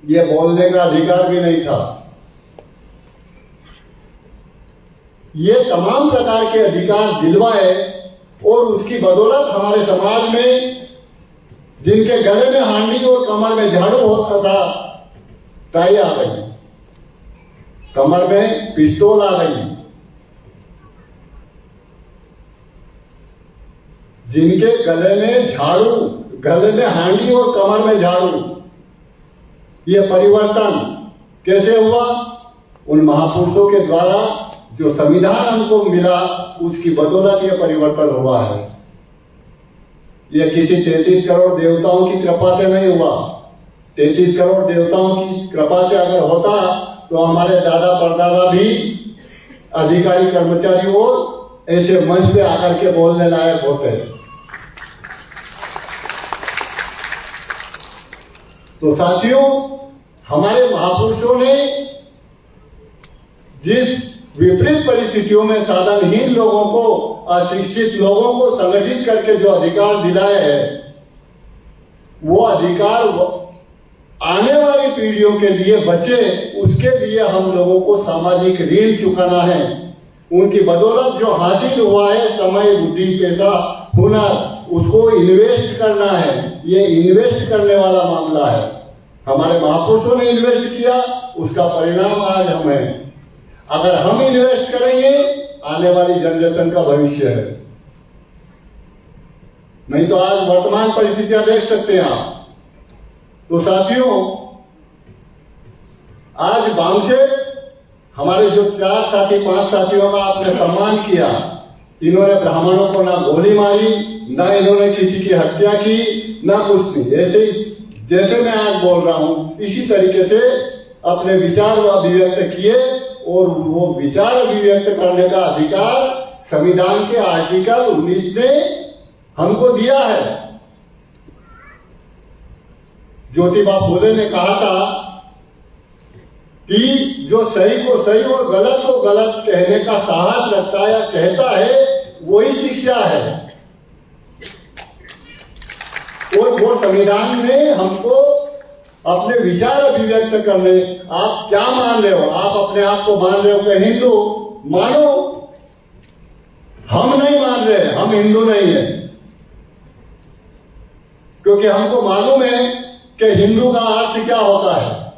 ये बोलने का अधिकार भी नहीं था। ये तमाम प्रकार के अधिकार दिलवाए और उसकी बदौलत हमारे समाज में जिनके गले में हांडी और कमर में झाड़ू होता था, टाई आ गई, कमर में पिस्तौल आ गई। जिनके गले में झाड़ू, गले में हांडी और कमर में झाड़ू, ये परिवर्तन कैसे हुआ? उन महापुरुषों के द्वारा जो संविधान हमको मिला उसकी बदौलत ये परिवर्तन हुआ है। ये किसी 33 करोड़ देवताओं की कृपा से नहीं हुआ। 33 करोड़ देवताओं की कृपा से अगर होता तो हमारे दादा परदादा भी अधिकारी कर्मचारी और ऐसे मंच पे आकर के बोलने लायक होते। तो साथियों, हमारे महापुरुषों ने जिस विपरीत परिस्थितियों में साधनहीन लोगों को, अशिक्षित लोगों को संगठित करके जो अधिकार दिलाए हैं, वो अधिकार आने वाली पीढ़ियों के लिए बचे, उसके लिए हम लोगों को सामाजिक ऋण चुकाना है। उनकी बदौलत जो हासिल हुआ है, समय, बुद्धि, पैसा, हुनर, उसको इन्वेस्ट करना है। ये इन्वेस्ट करने वाला मामला है। हमारे महापुरुषों ने इन्वेस्ट किया, उसका परिणाम आज हम हैं। अगर हम इन्वेस्ट करेंगे, आने वाली जनरेशन का भविष्य है। नहीं तो आज वर्तमान परिस्थितियां देख सकते हैं आप। तो साथियों, आज बामसे हमारे जो 4 साथी, 5 साथियों का आपने सम्मान किया, इन्होंने ब्राह्मणों को ना गोली मारी, ना इन्होंने किसी की हत्या की, ना कुछ नहीं। ऐसे जैसे मैं आज बोल रहा हूं, इसी तरीके से अपने विचार अभिव्यक्त किए और वो विचार अभिव्यक्त करने का अधिकार संविधान के आर्टिकल 19 ने हमको दिया है। ज्योतिबा फुले ने कहा था कि जो सही को सही और गलत को गलत कहने का साहस रखता है या कहता है, वही शिक्षा है। और वो संविधान ने हमको अपने विचार अभिव्यक्त करने, आप क्या मान रहे हो? आप अपने आप को मान रहे हो कि हिंदू? मानो। हम नहीं मान रहे, हम हिंदू नहीं है, क्योंकि हमको मालूम है कि हिंदू का अर्थ क्या होता है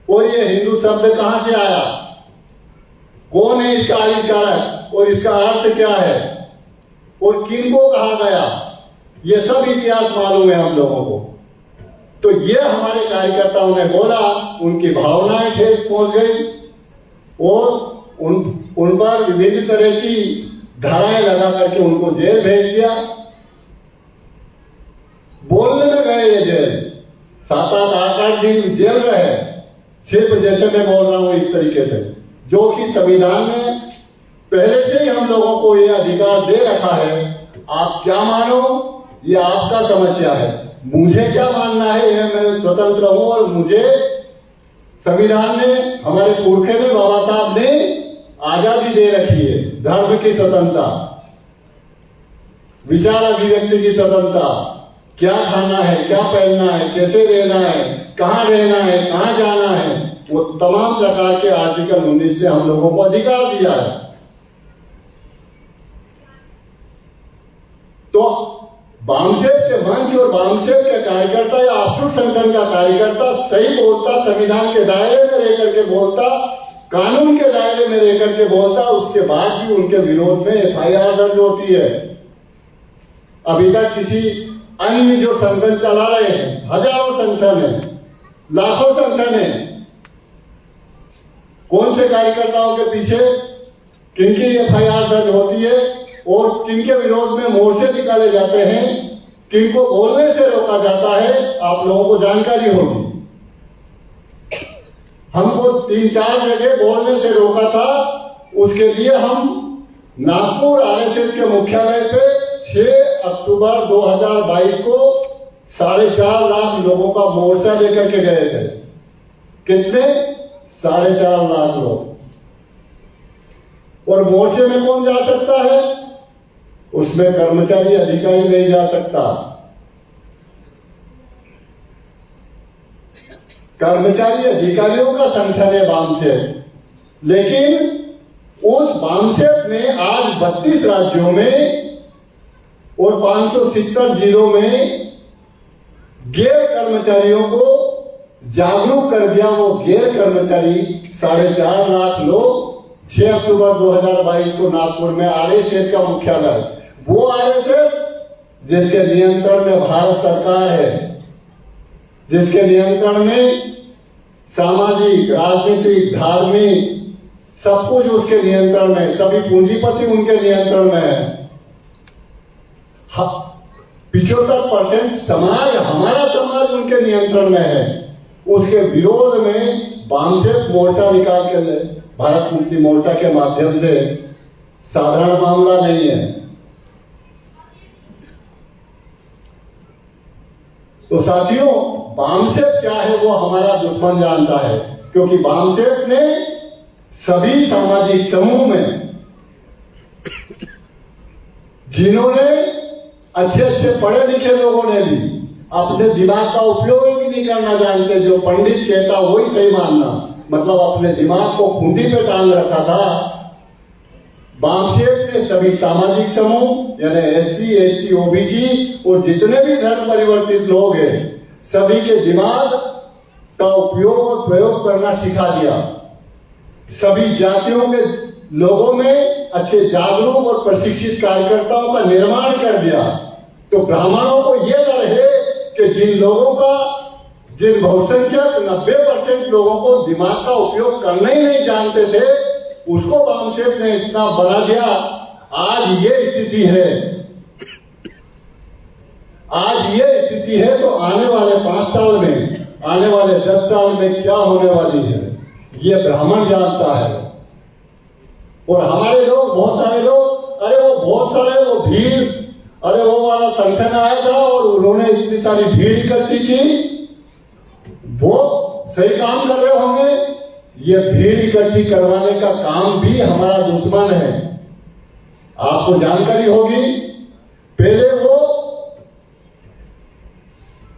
और ये हिंदू शब्द कहां से आया, कौन है इसका आविष्कारक और इसका अर्थ क्या है और किनको कहा गया, ये सब इतिहास मालूम है हम लोगों को। तो ये हमारे कार्यकर्ताओं ने बोला, उनकी भावनाएं ठेस पहुंच गई और उन पर विभिन्न तरह की धाराएं लगा करके उनको जेल भेज दिया। बोलने में गए ये जेल, 7-8, 8-8 दिन जेल रहे, सिर्फ जैसे मैं बोल रहा हूं इस तरीके से, जो कि संविधान ने पहले से ही हम लोगों को ये अधिकार दे रखा है। आप क्या मानो, ये आपका समस्या है। मुझे क्या मानना है, ये मैं स्वतंत्र हूं और मुझे संविधान ने, हमारे पुरखे ने, बाबा साहब ने आजादी दे रखी है। धर्म की स्वतंत्रता, विचार अभिव्यक्ति की स्वतंत्रता, क्या खाना है, क्या पहनना है, कैसे रहना है, कहां रहना है, कहां जाना है, वो तमाम प्रकार के आर्टिकल 19 ने हम लोगों को अधिकार दिया है। तो बामसेव के मंच और बामसेव के कार्यकर्ता या अफसुट संगठन का कार्यकर्ता सही बोलता, संविधान के दायरे में रहकर के बोलता, कानून के दायरे में रहकर के बोलता, उसके बाद भी उनके विरोध में एफआईआर दर्ज होती है। अभी तक किसी अन्य जो संगठन चला रहे हैं, हजारों संगठन है, लाखों संगठन है, कौन से कार्यकर्ताओं के पीछे किनकी एफआईआर दर्ज होती है और किनके विरोध में मोर्चे निकाले जाते हैं, किनको बोलने से रोका जाता है, आप लोगों को जानकारी होगी। हमको 3-4 जगह बोलने से रोका था, उसके लिए हम नागपुर आरएसएस के मुख्यालय पे 6 अक्टूबर 2022 को 4.5 लाख लोगों का मोर्चा लेकर के गए थे। कितने? 4.5 लाख लोग। और मोर्चे में कौन जा सकता है? उसमें कर्मचारी, अधिकारी नहीं जा सकता। कर्मचारी अधिकारियों का संगठन है बामसेफ। लेकिन उस बामसेफ ने आज 32 राज्यों में और 570 जिलों में गैर कर्मचारियों को जागरूक कर दिया। वो गैर कर्मचारी 4.5 लाख लोग 6 अक्टूबर 2022 को नागपुर में आरएसएस का मुख्यालय, वो आरएसएस जिसके नियंत्रण में भारत सरकार है, जिसके नियंत्रण में सामाजिक, राजनीतिक, धार्मिक सब कुछ उसके नियंत्रण में, सभी पूंजीपति उनके नियंत्रण में है। 75% समाज, हमारा समाज उनके नियंत्रण में है। उसके विरोध में बामसेफ मोर्चा निकाल के, भारत मुक्ति मोर्चा के माध्यम से, साधारण मामला नहीं है। तो साथियों, बामसेफ क्या है वो हमारा दुश्मन जानता है, क्योंकि बामसेफ ने सभी सामाजिक समूह में, जिन्होंने अच्छे पढ़े लिखे लोगों ने भी अपने दिमाग का उपयोग भी नहीं करना जानते, जो पंडित कहता वही सही मानना, मतलब अपने दिमाग को खूंटी पे टांग रखा था। बामसेफ ने सभी सामाजिक समूह यानी एससी, एसटी, ओबीसी और जितने भी धर्म परिवर्तित लोग हैं, सभी के दिमाग का उपयोग और प्रयोग करना सिखा दिया। सभी जातियों के लोगों में अच्छे जागरूक और प्रशिक्षित कार्यकर्ताओं का निर्माण कर दिया। तो ब्राह्मणों को यह डर है कि जिन बहुसंख्यक 90% लोगों को दिमाग का उपयोग करना ही नहीं जानते थे, उसको बामसेफ ने इतना बना दिया। आज ये स्थिति है, तो आने वाले 5 साल में, आने वाले 10 साल में क्या होने वाली है ये ब्राह्मण जानता है। और हमारे लोग, बहुत सारे लोग, वो भीड़, अरे वो वाला संगठन आया था और उन्होंने इतनी सारी भीड़ इकट्ठी की, वो सही काम कर रहे होंगे। ये भीड़ इकट्ठी करवाने का काम भी हमारा दुश्मन है। आपको जानकारी होगी, पहले वो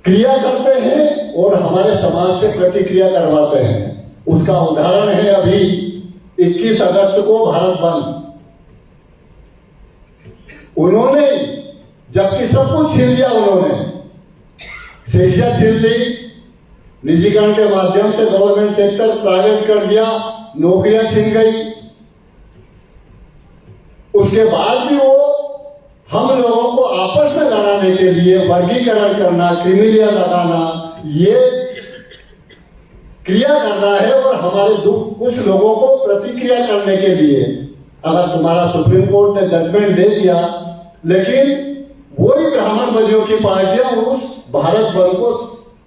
क्रिया करते हैं और हमारे समाज से प्रतिक्रिया करवाते हैं। उसका उदाहरण है अभी 21 अगस्त को भारत बंद। उन्होंने, जबकि सब कुछ छीन लिया, उन्होंने शिक्षा छीन ली, निजीकरण के माध्यम से गवर्नमेंट सेक्टर प्राइवेट कर दिया, नौकरियां छीन गई। उसके बाद भी वो हम लोगों को आपस में लड़ाने के लिए वर्गीकरण करना, क्रिमिलिया लगाना, ये क्रिया करना है। और हमारे कुछ लोगों को प्रतिक्रिया करने के लिए, अगर तुम्हारा सुप्रीम कोर्ट ने जजमेंट दे दिया, लेकिन वही ब्राह्मण बलियों की पार्टियां उस भारत बंद को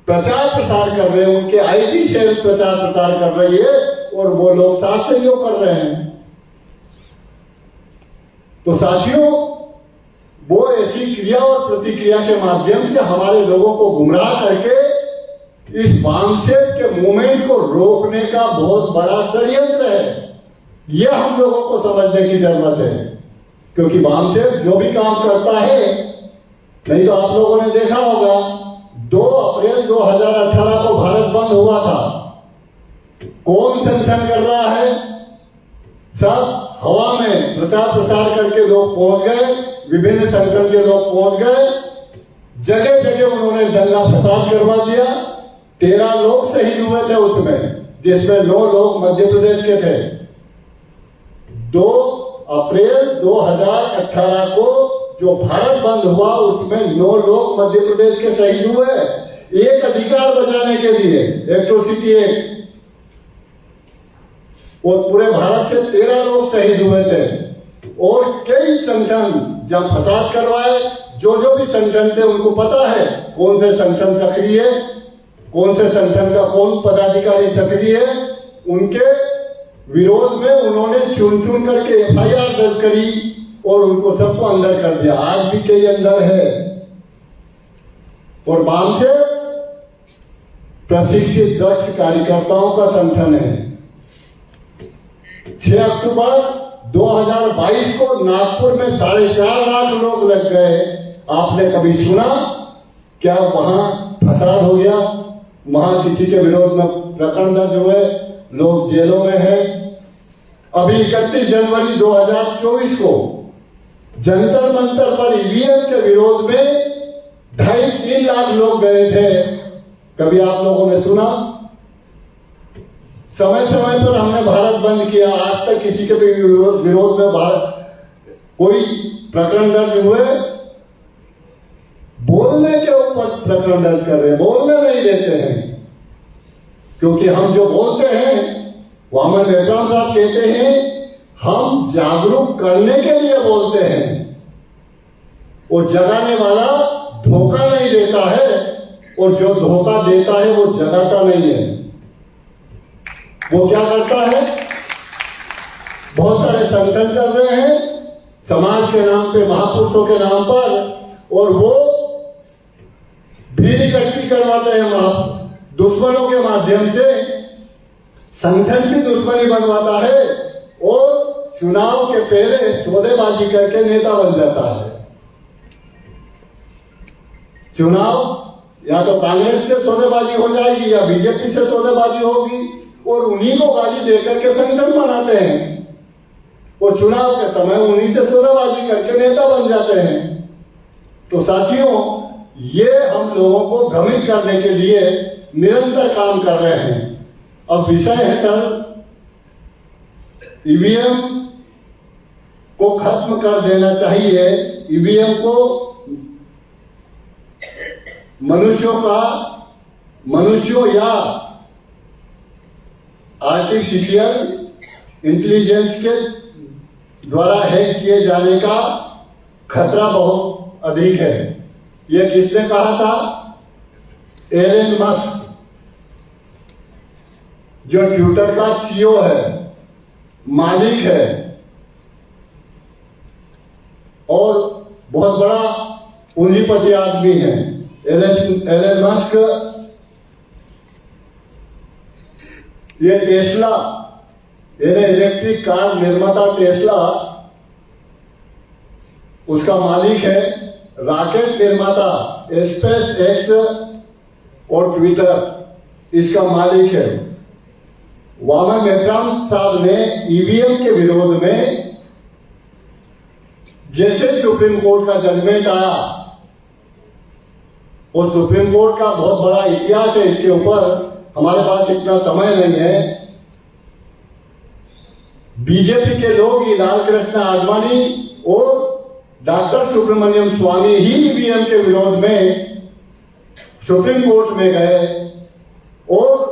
प्रचार प्रसार कर रहे हैं, उनके आईटी सेल प्रचार प्रसार कर रही है और वो लोग साथ सहयोग कर रहे हैं। तो साथियों, वो ऐसी क्रिया और प्रतिक्रिया के माध्यम से हमारे लोगों को गुमराह करके इस बामसेफ के मूवमेंट को रोकने का बहुत बड़ा षड्यंत्र है। यह हम लोगों को समझने की जरूरत है, क्योंकि बामसेफ जो भी काम करता है, नहीं तो आप लोगों ने देखा होगा 2 अप्रैल 2018 को भारत बंद हुआ था। कौन संगठन कर रहा है? सब हवा में प्रचार प्रसार करके लोग पहुंच गए, विभिन्न संगठन के लोग पहुंच गए, जगह जगह उन्होंने दंगा फसाद करवा दिया। 13 लोग शहीद हुए थे उसमें, जिसमें 9 लोग मध्य प्रदेश के थे। 2 अप्रैल 2018 को जो भारत बंद हुआ, उसमें 9 लोग मध्य प्रदेश के शहीद हुए, एक अधिकार बचाने के लिए, एट्रोसिटी एक्ट। और पूरे भारत से 13 लोग शहीद हुए थे। और कई संगठन जब फसाद करवाए, जो भी संगठन थे उनको पता है कौन से संगठन सक्रिय है, कौन से संगठन का कौन पदाधिकारी सक्रिय है। उनके विरोध में उन्होंने चुन करके FIR दर्ज करी और उनको सबको अंदर कर दिया। आज भी कई अंदर है। और बामसेफ प्रशिक्षित दक्ष कार्यकर्ताओं का संगठन है। 6 अक्टूबर 2022 को नागपुर में 4.5 लाख लोग लग गए। आपने कभी सुना क्या वहां फसाद हो गया? वहां किसी के विरोध में प्रकरण दर्ज हुए, लोग जेलों में हैं। अभी 31 जनवरी 2024 को जंतर मंतर पर ईवीएम के विरोध में 2.5-3 लाख लोग गए थे। कभी आप लोगों ने सुना? समय समय पर हमने भारत बंद किया, आज तक किसी के भी विरोध में कोई प्रकरण दर्ज हुए? बोलने के ऊपर प्रकरण दर्ज कर रहे हैं, बोलने नहीं देते हैं। क्योंकि हम जो बोलते हैं, वामन मेश्राम साहब कहते हैं, हम जागरूक करने के लिए बोलते हैं। वो जगाने वाला धोखा नहीं देता है, और जो धोखा देता है वो जगाता नहीं है। वो क्या करता है? बहुत सारे संगठन चल रहे हैं समाज के नाम पे, महापुरुषों के नाम पर, और वो भीड़ इकट्ठी करवाते हैं दुश्मनों के माध्यम से। संगठन भी दुश्मनी बनवाता है और चुनाव के पहले सौदेबाजी करके नेता बन जाता है। चुनाव या तो कांग्रेस से सौदेबाजी हो जाएगी या बीजेपी से सौदेबाजी होगी, और उन्हीं को गाली देकर के संगठन बनाते हैं, और चुनाव के समय उन्हीं से सौदेबाजी करके नेता बन जाते हैं। तो साथियों, ये हम लोगों को भ्रमित करने के लिए निरंतर काम कर रहे हैं। अब विषय है सर, ईवीएम को खत्म कर देना चाहिए। ईवीएम को मनुष्यों या आर्टिफिशियल इंटेलिजेंस के द्वारा हैक किए जाने का खतरा बहुत अधिक है। यह किसने कहा था? एलन मस्क, जो ट्विटर का सीईओ है, मालिक है, और बहुत बड़ा पूंजीपति आदमी है। एलन मस्क ये टेस्ला, इलेक्ट्रिक कार निर्माता टेस्ला, उसका मालिक है। रॉकेट निर्माता स्पेस एक्स और ट्विटर, इसका मालिक है। वामन मेश्राम साहब ने ईवीएम के विरोध में, जैसे सुप्रीम कोर्ट का जजमेंट आया, और सुप्रीम कोर्ट का बहुत बड़ा इतिहास है इसके ऊपर, हमारे पास इतना समय नहीं है। बीजेपी के लोग ही लाल कृष्ण आडवाणी और डॉक्टर सुब्रमण्यम स्वामी ही ईवीएम के विरोध में सुप्रीम कोर्ट में गए, और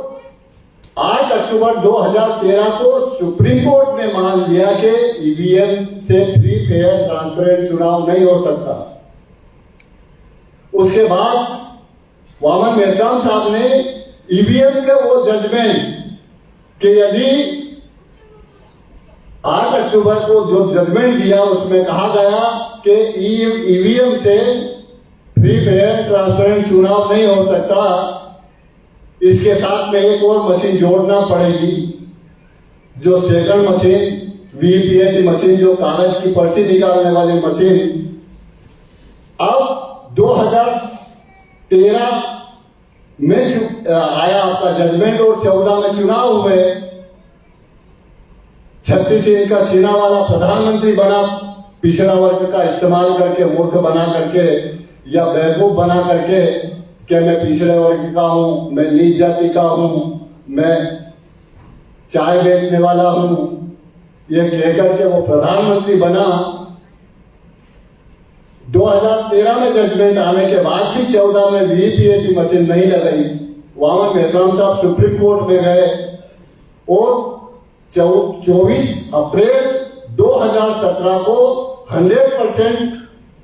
8 अक्टूबर 2013 को सुप्रीम कोर्ट ने मान लिया कि ईवीएम से फ्री, फेयर, ट्रांसपेरेंट चुनाव नहीं हो सकता। उसके बाद वामन मेश्राम साहब ने ईवीएम के वो जजमेंट कि यदि 8 अक्टूबर को जो जजमेंट दिया, उसमें कहा गया कि ईवीएम से फ्री, फेयर, ट्रांसपेरेंट चुनाव नहीं हो सकता। इसके साथ में एक और मशीन जोड़ना पड़ेगी, जो सेकंड मशीन, वीवीपैट मशीन, जो कागज की पर्ची निकालने वाली मशीन। अब 2013 में आया आपका जजमेंट, और 14 में चुनाव हुए। 36 इंच का सीना वाला प्रधानमंत्री बना, पिछड़ा वर्ग का इस्तेमाल करके, मूर्ख बना करके या बेवकूफ बना करके, कि मैं पिछड़े वर्ग का हूं, मैं नीच जाति का हूं, मैं चाय बेचने वाला हूं, ये कहकर के वो प्रधानमंत्री बना। 2013 में जजमेंट आने के बाद भी 14 में वीवीपैट मशीन नहीं लगाई। वामन मेश्राम साहब सुप्रीम कोर्ट में गए, और 24 अप्रैल 2017 को 100%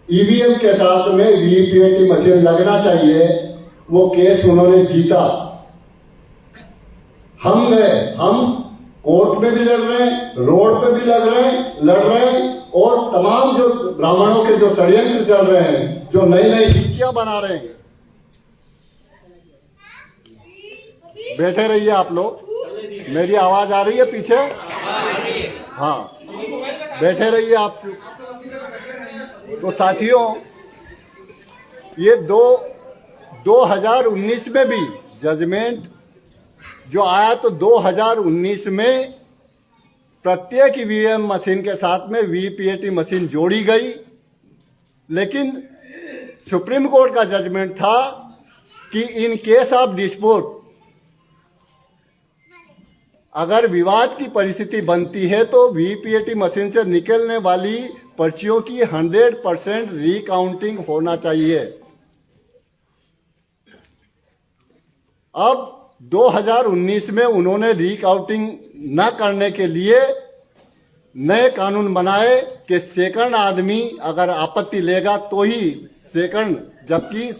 ईवीएम के साथ में वीवीपैट मशीन लगना चाहिए, वो केस उन्होंने जीता। हम गए, हम कोर्ट में भी लड़ रहे हैं, रोड पे भी लड़ रहे हैं, और तमाम जो ब्राह्मणों के जो षड्यंत्र चल रहे हैं, जो नई नई नीतियां बना रहे हैं। बैठे रहिए आप लोग, मेरी आवाज आ रही है पीछे? हाँ, बैठे रहिए आप। तो साथियों, ये 2019 में भी जजमेंट जो आया तो 2019 में प्रत्येक ईवीएम मशीन के साथ में वीपीएटी मशीन जोड़ी गई, लेकिन सुप्रीम कोर्ट का जजमेंट था कि इन केस ऑफ डिस्प्यूट अगर विवाद की परिस्थिति बनती है तो वीपीएटी मशीन से निकलने वाली पर्चियों की 100% रिकाउंटिंग होना चाहिए। अब 2019 में उन्होंने रिकाउंटिंग न करने के लिए नए कानून बनाए कि सेकंड आदमी अगर आपत्ति लेगा तो ही सेकंड, जबकि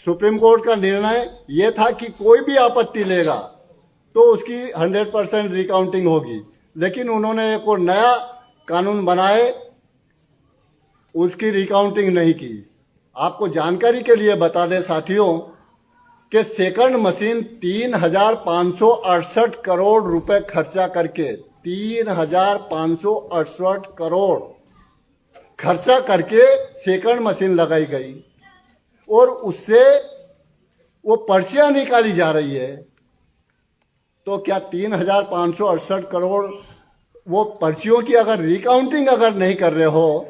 सुप्रीम कोर्ट का निर्णय यह था कि कोई भी आपत्ति लेगा तो उसकी 100% रिकाउंटिंग होगी। लेकिन उन्होंने एक और नया कानून बनाए, उसकी रिकाउंटिंग नहीं की। आपको जानकारी के लिए बता दें साथियों कि सेकंड मशीन 3,568 करोड़ रुपए खर्चा करके 3,568 करोड़ खर्चा करके सेकंड मशीन लगाई गई और उससे वो पर्चियां निकाली जा रही है। तो क्या 3,568 करोड़ वो पर्चियों की अगर रिकाउंटिंग अगर नहीं कर रहे हो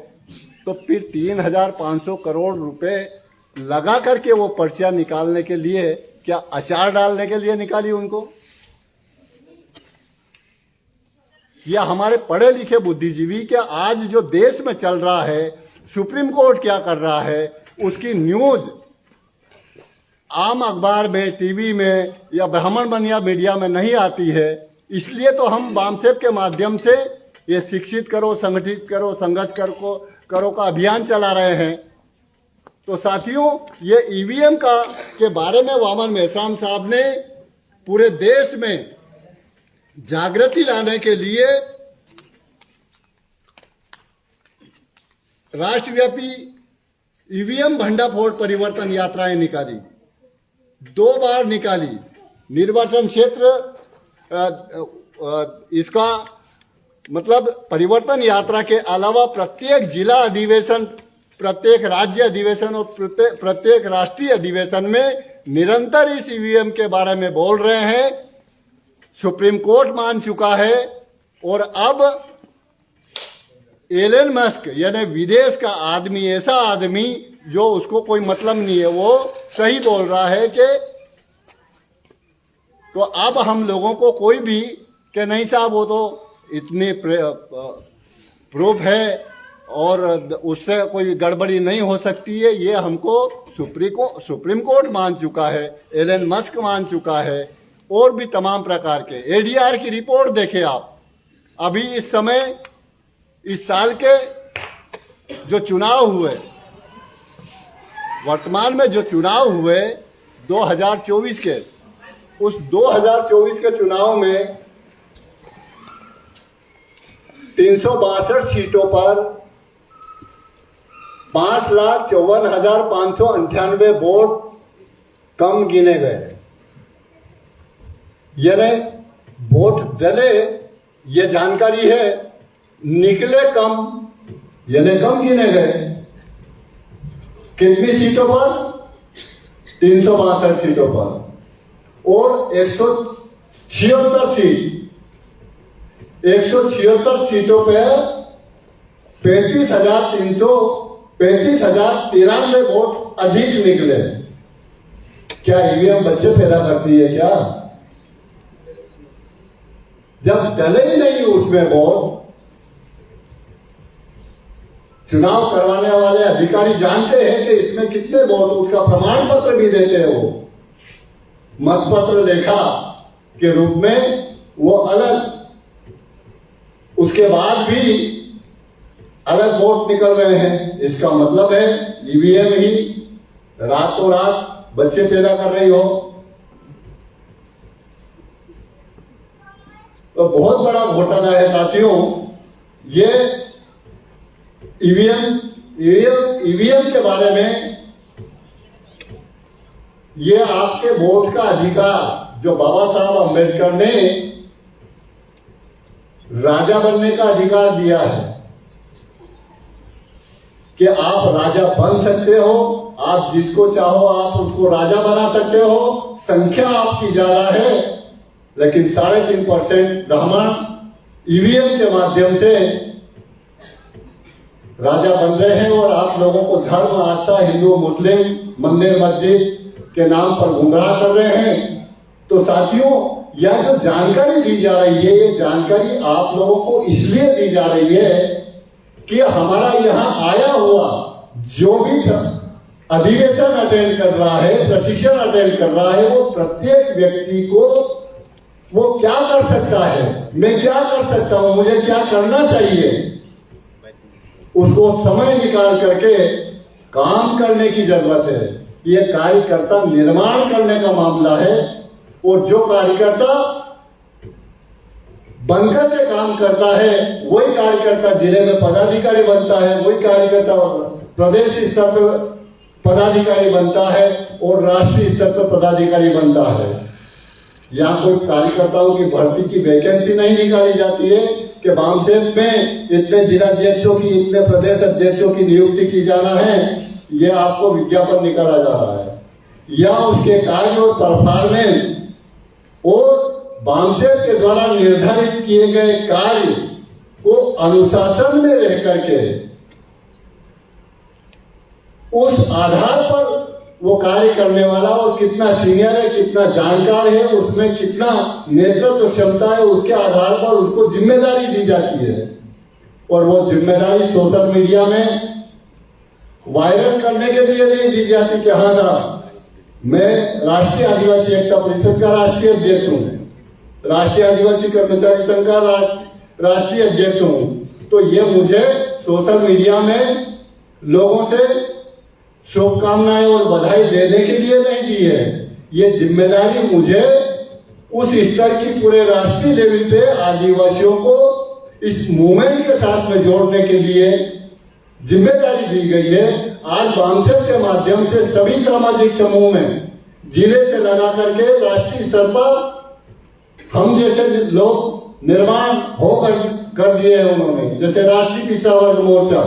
तो फिर 3,500 करोड़ रुपए लगा करके वो पर्चियां निकालने के लिए क्या अचार डालने के लिए निकाली उनको? या हमारे पढ़े लिखे बुद्धिजीवी क्या आज जो देश में चल रहा है, सुप्रीम कोर्ट क्या कर रहा है, उसकी न्यूज आम अखबार में, टीवी में या ब्राह्मण बनिया मीडिया में नहीं आती है। इसलिए तो हम बामसेप के माध्यम से ये शिक्षित करो, संगठित करो, संघर्ष करो का अभियान चला रहे हैं। तो साथियों, ये ईवीएम के बारे में वामन मेश्राम साहब ने पूरे देश में जागृति लाने के लिए राष्ट्रव्यापी ईवीएम भंडाफोड़ परिवर्तन यात्राएं निकाली, 2 बार निकाली। निर्वाचन क्षेत्र इसका मतलब परिवर्तन यात्रा के अलावा प्रत्येक जिला अधिवेशन, प्रत्येक राज्य अधिवेशन और प्रत्येक राष्ट्रीय अधिवेशन में निरंतर इस ईवीएम के बारे में बोल रहे हैं। सुप्रीम कोर्ट मान चुका है और अब एलन मस्क यानी विदेश का आदमी, ऐसा आदमी जो उसको कोई मतलब नहीं है, वो सही बोल रहा है कि तो अब हम लोगों को कोई भी कि नहीं साहब वो तो इतनी प्रूफ है और उससे कोई गड़बड़ी नहीं हो सकती है, ये हमको सुप्रीम कोर्ट मान चुका है, एलन मस्क मान चुका है और भी तमाम प्रकार के। एडीआर की रिपोर्ट देखें आप। अभी इस समय इस साल के जो चुनाव हुए, वर्तमान में जो चुनाव हुए 2024 के, उस 2024 के चुनाव में 362 सीटों पर 5,54,598 वोट कम गिने गए। यानी वोट डले, ये जानकारी है, निकले कम, यानी कम गिने गए। कितनी सीटों पर? 362 सीटों पर और 176 सीटों पे 35,093 वोट अधिक निकले। क्या ईवीएम बच्चे पैदा करती है क्या? जब डले ही नहीं उसमें वोट, चुनाव करवाने वाले अधिकारी जानते हैं कि इसमें कितने वोट, उसका प्रमाण पत्र भी देते हैं, वो मतपत्र लेखा के रूप में वो अलग, उसके बाद भी अलग वोट निकल रहे हैं। इसका मतलब है ईवीएम ही रातों रात बच्चे पैदा कर रही हो। तो बहुत बड़ा घोटाला है साथियों ये। ईवीएम के बारे में, ये आपके वोट का अधिकार जो बाबा साहब अम्बेडकर ने राजा बनने का अधिकार दिया है कि आप राजा बन सकते हो आप जिसको चाहो आप उसको राजा बना सकते हो, संख्या आपकी ज्यादा है, लेकिन 3.5% ब्राह्मण ईवीएम के माध्यम से राजा बन रहे हैं और आप लोगों को धर्म, आस्था, हिंदू, मुस्लिम, मंदिर, मस्जिद के नाम पर गुमराह कर रहे हैं। तो साथियों, यह जो जानकारी दी जा रही है, ये जानकारी आप लोगों को इसलिए दी जा रही है कि हमारा यहाँ आया हुआ जो भी अधिवेशन अटेंड कर रहा है, प्रशिक्षण अटेंड कर रहा है, वो प्रत्येक व्यक्ति को वो क्या कर सकता है, मैं क्या कर सकता हूं, मुझे क्या करना चाहिए, उसको समय निकाल करके काम करने की जरूरत है। ये कार्यकर्ता निर्माण करने का मामला है और जो कार्यकर्ता बनकर के काम करता है वही कार्यकर्ता जिले में पदाधिकारी बनता है, वही कार्यकर्ता प्रदेश स्तर पर पदाधिकारी बनता है और राष्ट्रीय स्तर पर पदाधिकारी बनता है। यहाँ कोई कार्यकर्ताओं की भर्ती की वैकेंसी नहीं निकाली जाती है कि बामसेफ में इतने जिलाध्यक्षों की, इतने प्रदेश अध्यक्षों की नियुक्ति की जाना है, यह आपको विज्ञापन निकाला जा रहा है, या उसके कार्य और परफॉर्मेंस और बामसेफ के द्वारा निर्धारित किए गए कार्य को अनुशासन में रह करके उस आधार पर वो कार्य करने वाला और कितना सीनियर है, कितना जानकार है, उसमें कितना नेतृत्व क्षमता है, उसके आधार पर उसको जिम्मेदारी दी जाती है। और वो जिम्मेदारी सोशल मीडिया में वायरल करने के लिए नहीं दी जाती कि हाँ साहब, मैं राष्ट्रीय आदिवासी एकता परिषद का राष्ट्रीय अध्यक्ष हूँ, राष्ट्रीय आदिवासी कर्मचारी संघ का राष्ट्रीय अध्यक्ष हूँ, तो ये मुझे सोशल मीडिया में लोगों से शुभकामनाएं और बधाई देने के लिए नहीं दी है। ये जिम्मेदारी मुझे उस स्तर की पूरे राष्ट्रीय लेवल पे आदिवासियों को इस मूवमेंट के साथ में जोड़ने के लिए जिम्मेदारी दी गई है। आज बामसेफ के माध्यम से सभी सामाजिक समूह में जिले से लगा करके राष्ट्रीय स्तर पर हम जैसे लोग निर्माण कर दिए हैं उन्होंने, जैसे राष्ट्रीय पिछड़ा वर्ग मोर्चा,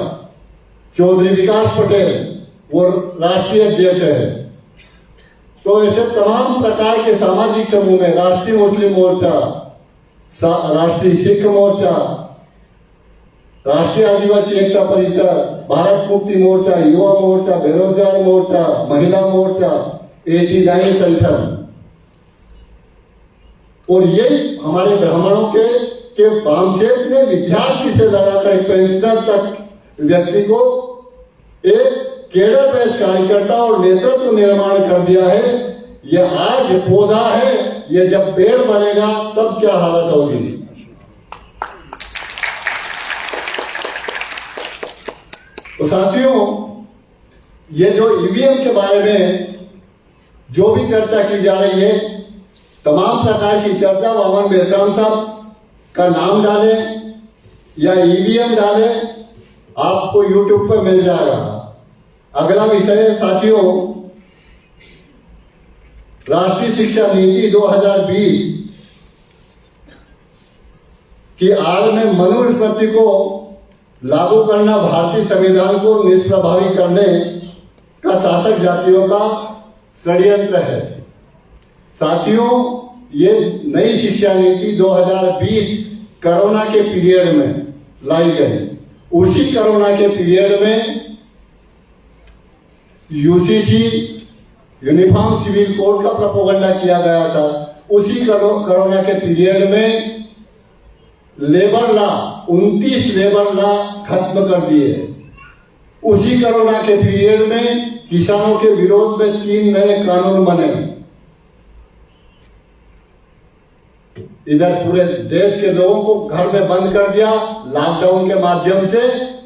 चौधरी विकास पटेल वो राष्ट्रीय अध्यक्ष है। तो ऐसे तमाम प्रकार के सामाजिक समूह में राष्ट्रीय मुस्लिम मोर्चा, राष्ट्रीय सिख मोर्चा, राष्ट्रीय आदिवासी एकता परिषद, भारत मुक्ति मोर्चा, युवा मोर्चा, बेरोजगार मोर्चा, महिला मोर्चा, 89 संगठन, और यही हमारे ब्राह्मणों के बामसेफ ने विद्यार्थी से लगाकर पेंशनर तक व्यक्ति को एक केडर बेस कार्यकर्ता और नेतृत्व निर्माण कर दिया है। यह आज पौधा है, यह जब पेड़ बनेगा तब क्या हालत होगी। तो साथियों, ये जो ईवीएम के बारे में जो भी चर्चा की जा रही है, तमाम प्रकार की चर्चा वामन मेश्राम साहब का नाम डालें या ईवीएम डालें, आपको यूट्यूब पर मिल जाएगा। अगला विषय है साथियों, राष्ट्रीय शिक्षा नीति 2020 की आड़ में मनुस्मृति को लागू करना भारतीय संविधान को निष्प्रभावी करने का शासक जातियों का षड्यंत्र है। साथियों, ये नई शिक्षा नीति 2020 कोरोना के पीरियड में लाई गई। उसी कोरोना के पीरियड में यूसीसी यूनिफॉर्म सिविल कोड का प्रोपेगेंडा किया गया था। उसी कोरोना के पीरियड में लेबर लॉ 29 लेबर लॉ खत्म कर दिए। उसी कोरोना के पीरियड में किसानों के विरोध में 3 नए कानून बने। इधर पूरे देश के लोगों को घर में बंद कर दिया लॉकडाउन के माध्यम से,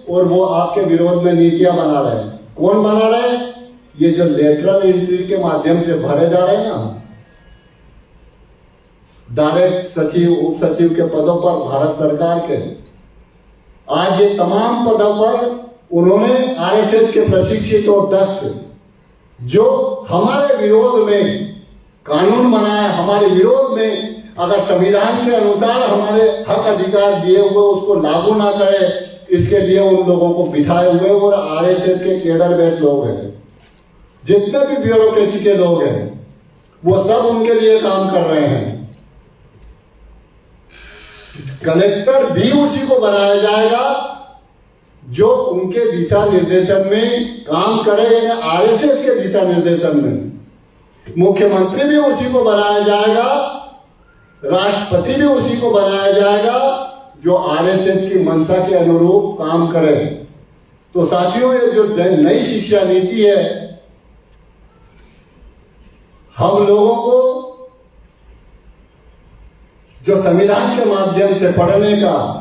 और वो आपके विरोध में नीतियां बना रहे हैं। कौन बना रहे हैं? ये जो लेटरल एंट्री के माध्यम से भरे जा रहे हैं ना, डायरेक्ट सचिव, उप सचिव के पदों पर भारत सरकार के, आज ये तमाम पदों पर उन्होंने आरएसएस के प्रशिक्षित और दक्ष जो हमारे विरोध में कानून बनाया, हमारे विरोध में अगर संविधान के अनुसार हमारे हक अधिकार दिए हुए उसको लागू ना करे, इसके लिए उन लोगों को बिठाए हुए और आरएसएस के केडर बेस लोग हैं। जितने भी ब्यूरोक्रेसी के लोग हैं वो सब उनके लिए काम कर रहे हैं। कलेक्टर भी उसी को बनाया जाएगा जो उनके दिशा निर्देशन में काम करेगा, आरएसएस के दिशा निर्देशन में। मुख्यमंत्री भी उसी को बनाया जाएगा, राष्ट्रपति भी उसी को बनाया जाएगा जो आरएसएस की मंशा के अनुरूप काम करे। तो साथियों, ये जो नई शिक्षा नीति है, हम लोगों को जो संविधान के माध्यम से पढ़ने का,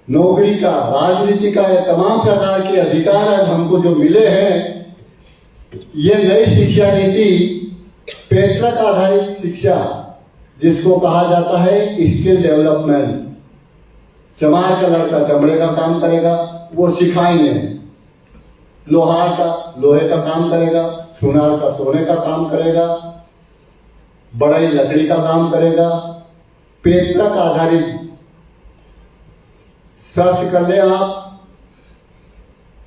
नौकरी का, राजनीति का, ये तमाम प्रकार के अधिकार आज हमको जो मिले हैं, ये नई शिक्षा नीति पैतृक आधारित शिक्षा, जिसको कहा जाता है स्किल डेवलपमेंट। चमार का लड़का चमड़े का काम करेगा, वो सिखाएंगे। लोहार का लोहे का काम करेगा, सुनार का सोने का काम करेगा, बढ़ई लकड़ी का काम करेगा। पैतृक आधारित, सर्च कर ले आप,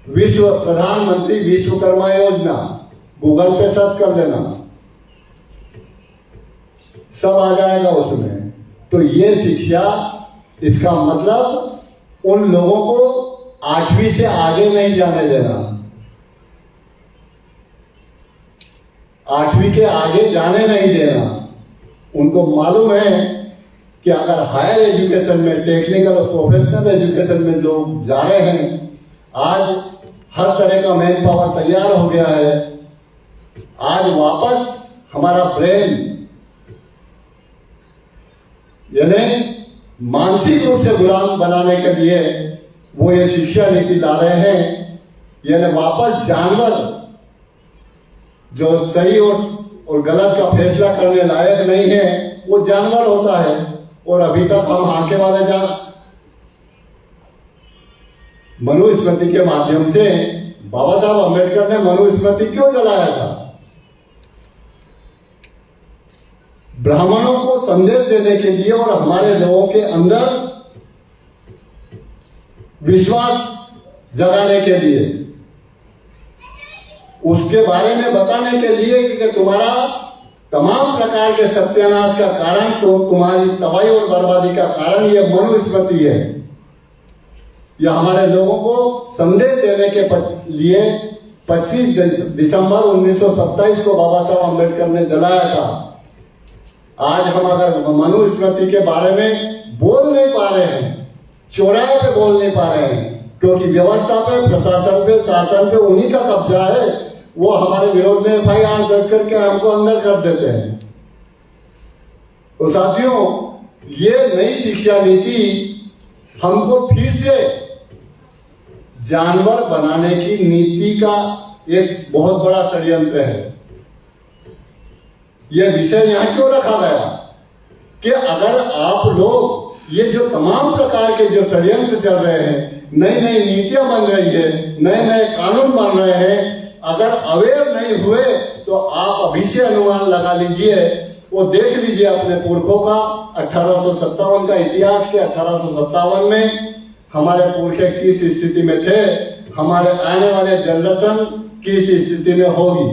प्रधानमंत्री विश्वकर्मा योजना, गूगल पे सर्च कर लेना, सब आ जाएगा उसमें। तो ये शिक्षा, इसका मतलब उन लोगों को 8वीं से आगे नहीं जाने देना, 8वीं के आगे जाने नहीं देना। उनको मालूम है कि अगर हायर एजुकेशन में, टेक्निकल और प्रोफेशनल एजुकेशन में लोग जा रहे हैं, आज हर तरह का मैन पावर तैयार हो गया है। आज वापस हमारा ब्रेन, यानी मानसिक रूप से गुलाम बनाने के लिए वो ये शिक्षा नीति ला रहे हैं। यानी वापस जानवर जो सही और गलत का फैसला करने लायक नहीं है, वो जानवर होता है। और अभी तक हम आंखें वाले मनुस्मृति के माध्यम से, बाबा साहब अम्बेडकर ने मनुस्मृति क्यों जलाया था? ब्राह्मणों को संदेश देने के लिए और हमारे लोगों के अंदर विश्वास जगाने के लिए, उसके बारे में बताने के लिए कि तुम्हारा तमाम प्रकार के सत्यानाश का कारण, तो तुम्हारी तबाही और बर्बादी का कारण ये मनुस्मृति है। यह हमारे लोगों को संदेश देने के लिए 25 दिसंबर 1927 को बाबा साहब अम्बेडकर ने जलाया था। आज हम अगर मनुस्मृति के बारे में बोल नहीं पा रहे हैं, चौराहे पे बोल नहीं पा रहे हैं, क्योंकि व्यवस्था पे, प्रशासन पे, शासन पे उन्हीं का कब्जा है। वो हमारे विरोध में FIR दर्ज करके हमको अंदर कर देते हैं। तो साथियों, ये नई शिक्षा नीति हमको फिर से जानवर बनाने की नीति का एक बहुत बड़ा षड्यंत्र है। यह विषय यहां क्यों रखा गया कि अगर आप लोग ये जो तमाम प्रकार के जो षड्यंत्र चल रहे हैं, नई नई नीतियां बन रही है, नए नए कानून बन रहे हैं, अगर अवेयर नहीं हुए तो आप अभी से अनुमान लगा लीजिए, वो देख लीजिए अपने पुरखों का 1857 का इतिहास के 1857 में हमारे पुरखे किस स्थिति में थे, हमारे आने वाले जनरेशन किस स्थिति में होगी।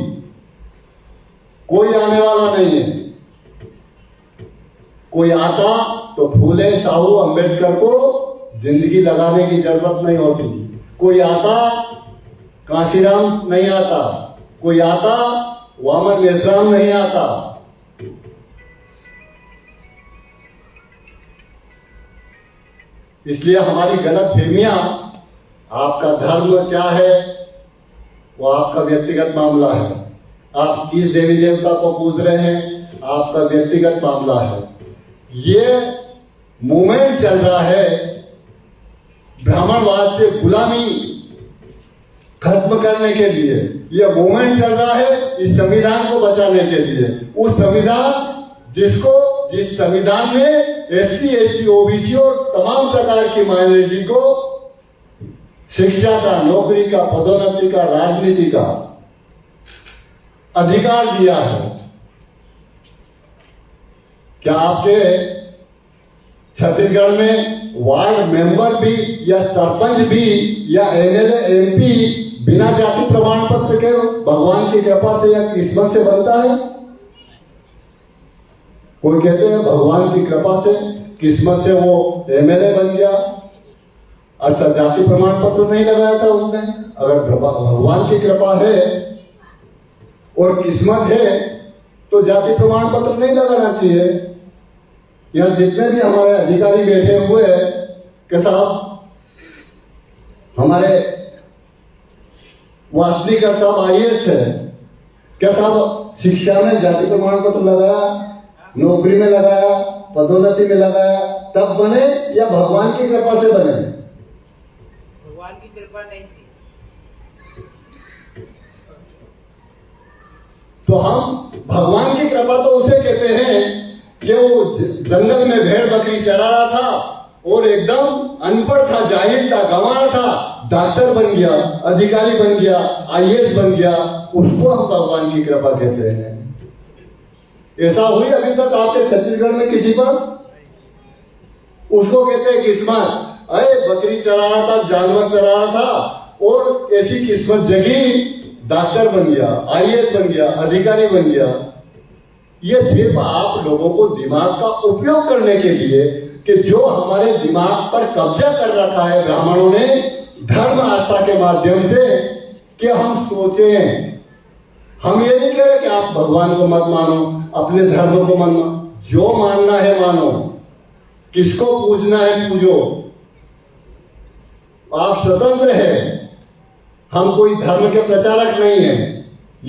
कोई आने वाला नहीं है। कोई आता तो फूले साहू अम्बेडकर को जिंदगी लगाने की जरूरत नहीं होती। कोई आता, कांशीराम नहीं आता, कोई आता, वामन मेश्राम नहीं आता। इसलिए हमारी गलत फहमियां, आपका धर्म क्या है वो आपका व्यक्तिगत मामला है, आप किस देवी देवता को पूज रहे हैं आपका व्यक्तिगत मामला है। ये मूवमेंट चल रहा है ब्राह्मणवाद से गुलामी खत्म करने के लिए, यह मूवमेंट चल रहा है इस संविधान को बचाने के लिए। उस संविधान जिस संविधान में SC, ST, OBC और तमाम प्रकार की माइनॉरिटी को शिक्षा का, नौकरी का, पदोन्नति का, राजनीति का अधिकार दिया है। क्या आपके छत्तीसगढ़ में वार्ड मेंबर भी या सरपंच भी या MLA, MP बिना जाति प्रमाण पत्र के भगवान की कृपा से या किस्मत से बनता है? कोई कहते हैं भगवान की कृपा से, किस्मत से वो एमएलए बन गया। अच्छा, जाति प्रमाण पत्र नहीं लगाया था उसने? अगर भगवान की कृपा है और किस्मत है तो जाति प्रमाण पत्र नहीं लगाना चाहिए। यहां जितने भी हमारे अधिकारी बैठे हुए हैं कि साहब, हमारे वासनिकर साहब आईएएस है, क्या साहब शिक्षा में जाति प्रमाण पत्र लगाया, नौकरी में लगाया, पदोन्नति में लगाया, तब बने या भगवान की कृपा से बने? भगवान की कृपा नहीं थी। तो हम भगवान की कृपा तो उसे कहते हैं कि वो जंगल में भेड़ बकरी चरा रहा था और एकदम अनपढ़ था, जाहिल था, गंवार था, डॉक्टर बन गया, अधिकारी बन गया, आईएएस बन गया, उसको हम भगवान की कृपा कहते हैं। ऐसा हुई अभी तक आपके छत्तीसगढ़ में किसी पर? उसको कहते हैं किस्मत। अरे बकरी चरा रहा था, जानवर चरा रहा था और ऐसी किस्मत जगी, डॉक्टर बन गया, आईएएस बन गया, अधिकारी बन गया। ये सिर्फ आप लोगों को दिमाग का उपयोग करने के लिए कि जो हमारे दिमाग पर कब्जा कर रखा है ब्राह्मणों ने धर्म आस्था के माध्यम से, कि हम सोचें। हम ये नहीं कह रहे कि आप भगवान को मत मानो, अपने धर्म को मत मानो, जो मानना है मानो, किसको पूजना है पूजो, आप स्वतंत्र हैं। हम कोई धर्म के प्रचारक नहीं है।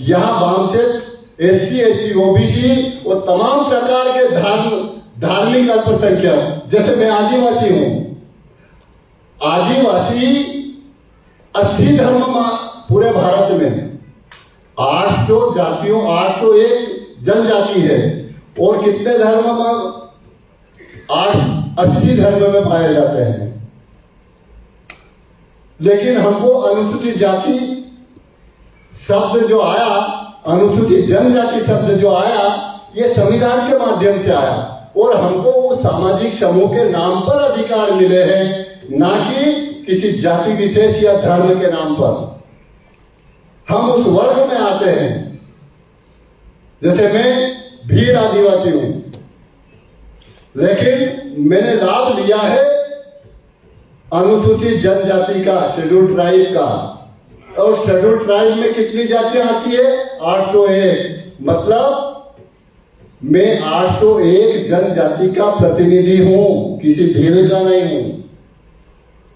यहां वामसेठ, एससी, एसटी, ओबीसी और तमाम प्रकार के धार्मिक अल्पसंख्यक, जैसे मैं आदिवासी हूं, आदिवासी 80 धर्म पूरे भारत में, 800 जातियों, 801 जनजाति है और कितने धर्म 80 धर्म में पाए जाते हैं। लेकिन हमको अनुसूचित जाति शब्द जो आया, अनुसूचित जनजाति शब्द जो आया, ये संविधान के माध्यम से आया और हमको वो सामाजिक समूह के नाम पर अधिकार मिले हैं, ना कि किसी जाति विशेष या धर्म के नाम पर। हम उस वर्ग में आते हैं। जैसे मैं भील आदिवासी हूं, लेकिन मैंने लाभ लिया है अनुसूचित जनजाति का, शेड्यूल ट्राइब का। और शेड्यूल ट्राइब में कितनी जातियां आती है? 801। मतलब मैं 801 जनजाति का प्रतिनिधि हूं, किसी भील का नहीं हूं।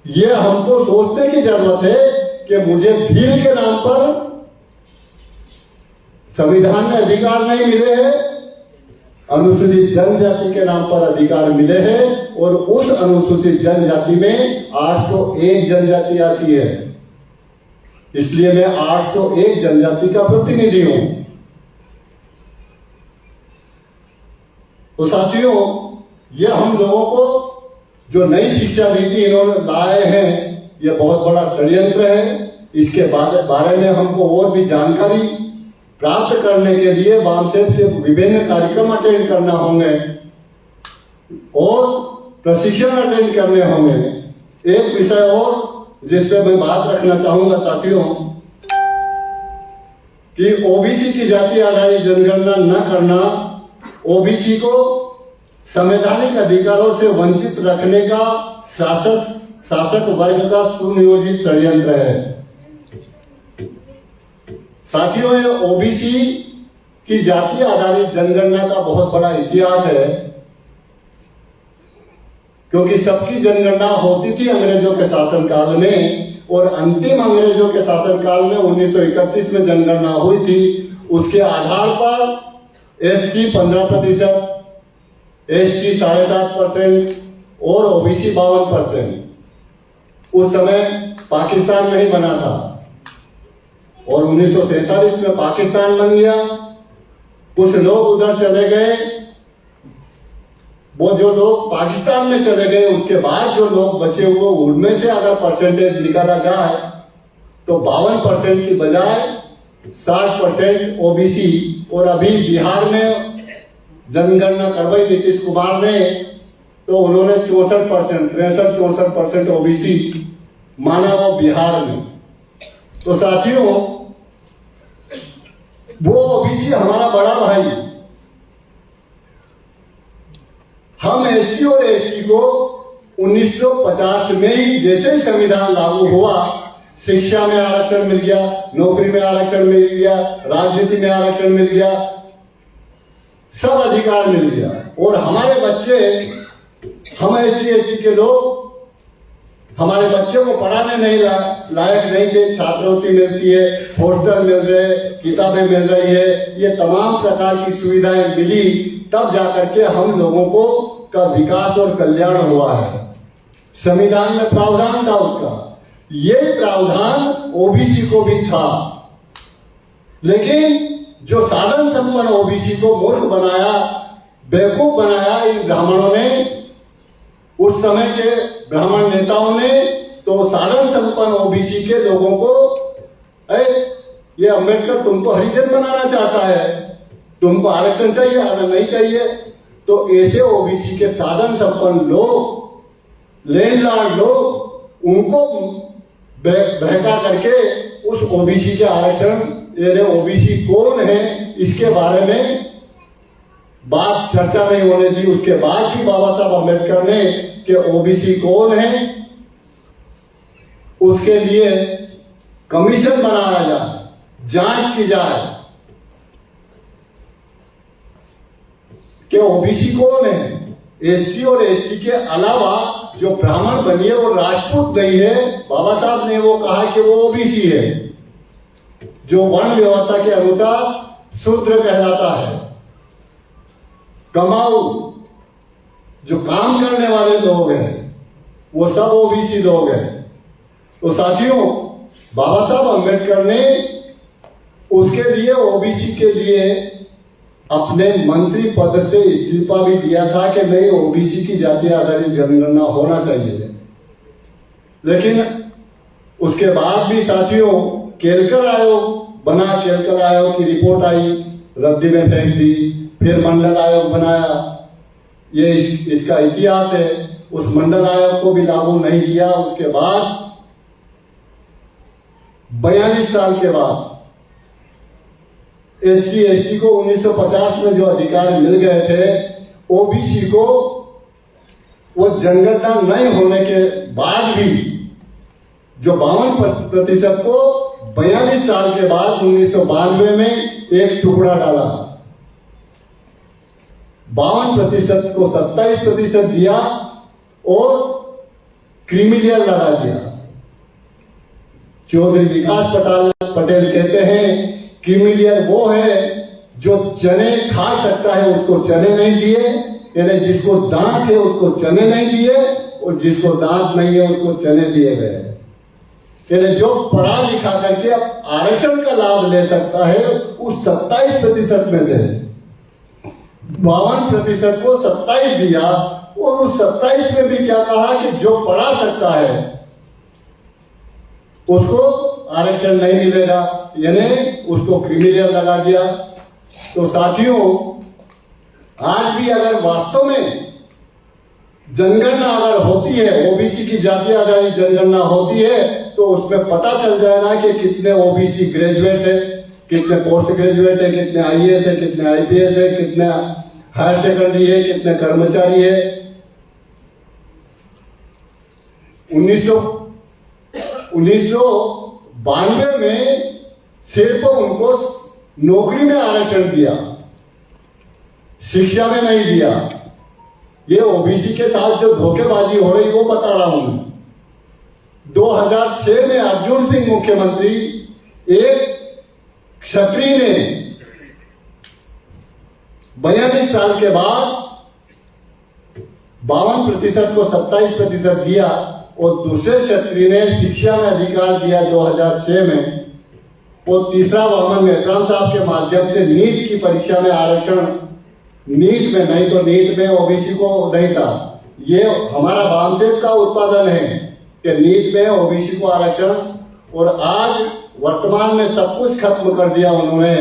यह हमको सोचने की जरूरत है कि मुझे भील के नाम पर संविधान में अधिकार नहीं मिले हैं, अनुसूचित जनजाति के नाम पर अधिकार मिले हैं। और उस अनुसूचित जनजाति में 801 जनजाति आती है, इसलिए मैं 801 जनजाति का प्रतिनिधि हूं। तो साथियों, ये हम लोगों को जो नई शिक्षा नीति इन्होंने लाए हैं, ये बहुत बड़ा षड्यंत्र है। इसके बारे में हमको और भी जानकारी प्राप्त करने के लिए वामसेठ के विभिन्न कार्यक्रम अटेंड करना होंगे और प्रशिक्षण अटेंड करने होंगे। एक विषय और जिस पे मैं बात रखना चाहूंगा साथियों, कि ओबीसी की जाति आधारित जनगणना न करना ओबीसी को संवैधानिक अधिकारों से वंचित रखने का शासक वर्ग का सुनियोजित षड्यंत्र है। साथियों, ये ओबीसी की जाति आधारित जनगणना का बहुत बड़ा इतिहास है, क्योंकि सबकी जनगणना होती थी अंग्रेजों के शासनकाल में, और अंतिम अंग्रेजों के शासनकाल में 1931 में जनगणना हुई थी। उसके आधार पर एससी 15%, एसटी 7.5% और ओबीसी 52%। उस समय पाकिस्तान नहीं बना था और 1947 में पाकिस्तान बन गया। कुछ लोग उधर चले गए, वो जो लोग पाकिस्तान में चले गए, उसके बाद जो लोग बचे हुए, उनमें से अगर परसेंटेज निकाला जाए तो 52% की बजाय 60% ओबीसी। और अभी बिहार में जनगणना करवाई नीतीश कुमार ने, तो उन्होंने 64%, 63-64% ओबीसी माना वो बिहार में। तो साथियों, वो ओबीसी हमारा बड़ा भाई, हम एससी और एसटी को 1950 में ही जैसे ही संविधान लागू हुआ, शिक्षा में आरक्षण मिल गया, नौकरी में आरक्षण मिल गया, राजनीति में आरक्षण मिल गया, सब अधिकार मिल गया। और हमारे बच्चे, हम एससी एसटी के लोग, हमारे बच्चों को पढ़ाने नहीं लायक नहीं थे। छात्रवृत्ति मिलती है, हॉस्टल मिल रहे, किताबें मिल रही है, ये तमाम प्रकार की सुविधाएं मिली, तब जाकर के हम लोगों को का विकास और कल्याण हुआ है। संविधान में प्रावधान था उसका, ये प्रावधान ओबीसी को भी था, लेकिन जो साधन संपन्न ओबीसी को मूर्ख बनाया, बेवकूफ बनाया इन ब्राह्मणों ने, उस समय के ब्राह्मण नेताओं ने। तो साधन संपन्न ओबीसी के लोगों को, ये अंबेडकर तुमको हरिजन बनाना चाहता है, तुमको आरक्षण चाहिए, आना नहीं चाहिए। तो ऐसे ओबीसी के साधन संपन्न लोग, लैंडलॉर्ड लोग, उनको बहका करके उस ओबीसी के आरक्षण, ओबीसी कौन है इसके बारे में बात चर्चा नहीं होने दी। उसके बाद भी बाबा साहब अम्बेडकर ने कि ओबीसी कौन है उसके लिए कमीशन बनाया जाए, जांच की जाए कि ओबीसी कौन है। एससी और एसटी के अलावा जो ब्राह्मण बनी है और राजपूत नहीं है, बाबा साहब ने वो कहा कि वो ओबीसी है, जो वर्ण व्यवस्था के अनुसार शूद्र कहलाता है। कमाऊ, जो काम करने वाले लोग हैं, वो सब ओबीसी लोग हैं। तो साथियों, बाबा साहब अम्बेडकर ने उसके लिए, ओबीसी के लिए अपने मंत्री पद से इस्तीफा भी दिया था कि नहीं, ओबीसी की जाति आधारित जनगणना होना चाहिए। लेकिन उसके बाद भी साथियों, केलकर आयोग बना, केलकर आयोग की रिपोर्ट आई, रद्दी में फेंक दी, फिर मंडल आयोग बनाया। ये इसका इतिहास है। उस मंडल आयोग को भी लागू नहीं किया। उसके बाद 42 साल के बाद एससी एसटी को 1950 में जो अधिकार मिल गए थे, ओबीसी को वो जनगणना नहीं होने के बाद भी जो 52% को 42 साल के बाद 1992 में एक टुकड़ा डाला, 52% को 27% दिया और क्रीमिलियर लगा दिया। चौधरी विकास पटेल कहते हैं क्रीमिलियर वो है जो चने खा सकता है, उसको चने नहीं दिए, यानी जिसको दांत है उसको चने नहीं दिए, और जिसको दांत नहीं है उसको चने दिए गए। यानी जो पढ़ा लिखा करके अब आरक्षण का लाभ ले सकता है, उस 27% में से 52% को 27 दिया, और उस 27 में भी क्या कहा कि जो पढ़ा सकता है उसको आरक्षण नहीं मिलेगा, यानी उसको क्रीमिलियर लगा दिया। तो साथियों, आज भी अगर वास्तव में जनगणना अगर होती है, ओबीसी की जाति आधारित जनगणना होती है, तो उसमें पता चल जाएगा कि कितने ओबीसी ग्रेजुएट है, कितने पोस्ट ग्रेजुएट है, कितने आईएएस है, कितने आईपीएस है, कितने हायर सेकेंडरी है, कितने कर्मचारी है। 1992 में सिर्फ उनको नौकरी में आरक्षण दिया, शिक्षा में नहीं दिया। ये ओबीसी के साथ जो धोखेबाजी हो रही वो बता रहा हूं। 2006 में अर्जुन सिंह मुख्यमंत्री, एक क्षत्रिय ने 42 साल के बाद 52% को 27% दिया, और दूसरे क्षत्रिय ने शिक्षा में अधिकार दिया 2006 में, और तीसरा वामन मेहतराम साहब के माध्यम से नीट की परीक्षा में आरक्षण, नीट में नहीं तो नीट में ओबीसी को नहीं था। ये हमारा बामसेब का उत्पादन है कि नीट में ओबीसी को आरक्षण, और आज वर्तमान में सब कुछ खत्म कर दिया उन्होंने।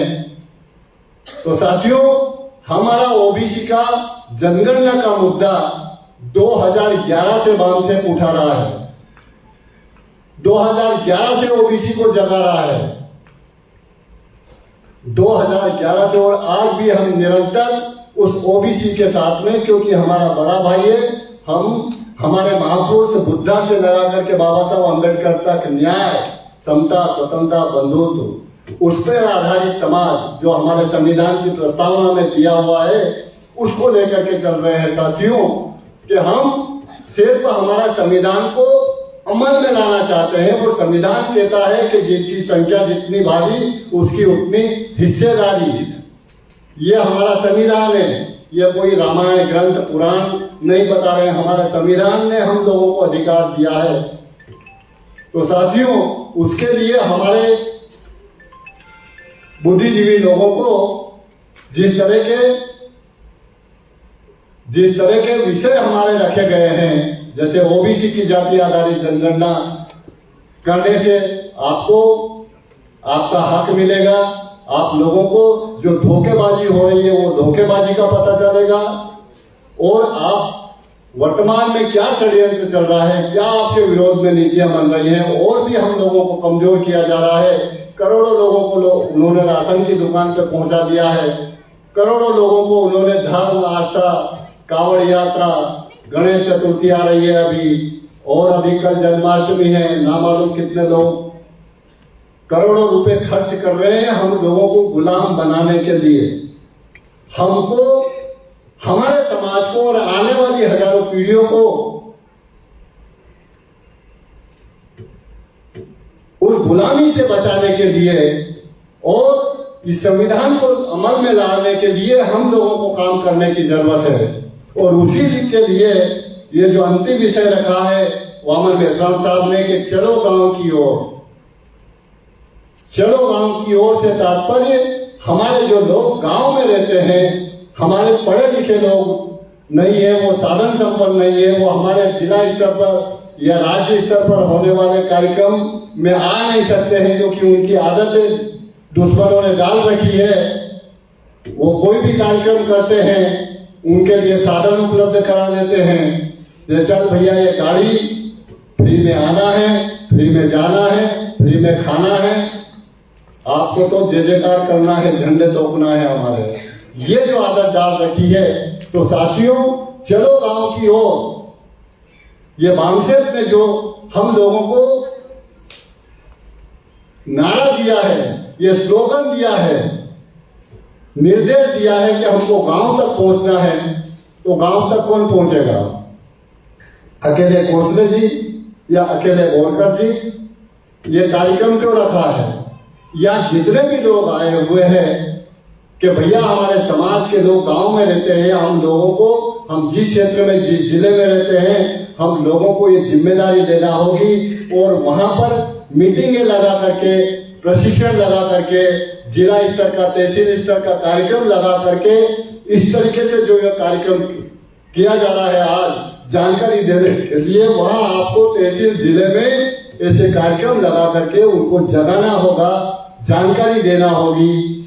तो साथियों, हमारा ओबीसी का जनगणना का मुद्दा 2011 से बामसेब उठा रहा है। 2011 से ओबीसी को जगा रहा है, 2011 से, और आज भी हम निरंतर उस ओबीसी के साथ में, क्योंकि हमारा बड़ा भाई है। हम हमारे महापुरुष बुद्धा से लगा करके बाबा साहब अम्बेडकर तक न्याय, समता, स्वतंत्रता, बंधुत्व, उस पर आधारित समाज जो हमारे संविधान की प्रस्तावना में दिया हुआ है, उसको लेकर के चल रहे हैं साथियों। कि हम सिर्फ हमारा संविधान को अमल में लाना चाहते हैं, और संविधान कहता है कि जिसकी संख्या जितनी भारी उसकी उतनी हिस्सेदारी। ये हमारा संविधान है, ये कोई रामायण ग्रंथ पुराण नहीं बता रहे हैं, हमारा संविधान ने हम लोगों को अधिकार दिया है। तो साथियों, उसके लिए हमारे बुद्धिजीवी लोगों को जिस तरह के विषय हमारे रखे गए हैं, जैसे ओबीसी की जाति आधारित जनगणना करने से आपको आपका हक मिलेगा, आप लोगों को जो धोखेबाजी हो रही है वो धोखेबाजी का पता चलेगा, और आप वर्तमान में क्या षड्यंत्र चल रहा है, क्या आपके विरोध में नीतियां बन रही हैं, और भी हम लोगों को कमजोर किया जा रहा है। करोड़ों लोगों को उन्होंने राशन की दुकान पे पहुंचा दिया है, करोड़ों लोगों को उन्होंने धर्म, आस्था, कांवड़ यात्रा, गणेश चतुर्थी आ रही है अभी, और अभी कल जन्माष्टमी है, ना मालूम कितने लोग करोड़ों रुपए खर्च कर रहे हैं हम लोगों को गुलाम बनाने के लिए। हमको, हमारे समाज को और आने वाली हजारों पीढ़ियों को उस गुलामी से बचाने के लिए और इस संविधान को अमल में लाने के लिए हम लोगों को काम करने की जरूरत है। और उसी के लिए ये जो अंतिम विषय रखा है वामन मेश्राम साहब ने कि चलो गांव की ओर, चलो गांव की ओर से तात्पर्य हमारे जो लोग गांव में रहते हैं, हमारे पढ़े लिखे लोग नहीं है, वो साधन संपन्न नहीं है, वो हमारे जिला स्तर पर या राज्य स्तर पर होने वाले कार्यक्रम में आ नहीं सकते हैं, क्योंकि उनकी आदत दुश्मनों ने डाल रखी है। वो कोई भी कार्यक्रम करते हैं उनके लिए साधन उपलब्ध करा देते हैं, जैसे चल भैया ये गाड़ी फ्री में आना है, फ्री में जाना है, फ्री में खाना है, आपको तो जय जयकार करना है, झंडे तोपना है हमारे, ये जो आदत डाल रखी है। तो साथियों, चलो गांव की ओर, ये बामसेठ ने जो हम लोगों को नारा दिया है, ये स्लोगन दिया है, निर्देश दिया है कि हमको गांव तक पहुंचना है, तो गांव तक कौन पहुंचेगा? अकेले कोसले जी या अकेले बोरकर जी? ये कार्यक्रम क्यों रखा है? या जितने भी लोग आए हुए हैं कि भैया हमारे समाज के लोग गांव में रहते हैं, हम लोगों को, हम जिस क्षेत्र में, जिस जिले में रहते हैं, हम लोगों को ये जिम्मेदारी देना होगी, और वहां पर मीटिंगें लगा करके, प्रशिक्षण लगा करके, जिला स्तर का, तहसील स्तर का कार्यक्रम लगा करके, इस तरीके से जो यह कार्यक्रम किया जा रहा है आज जानकारी देने के लिए, वहां आपको तहसील जिले में ऐसे कार्यक्रम लगा करके उनको जगाना होगा, जानकारी देना होगी।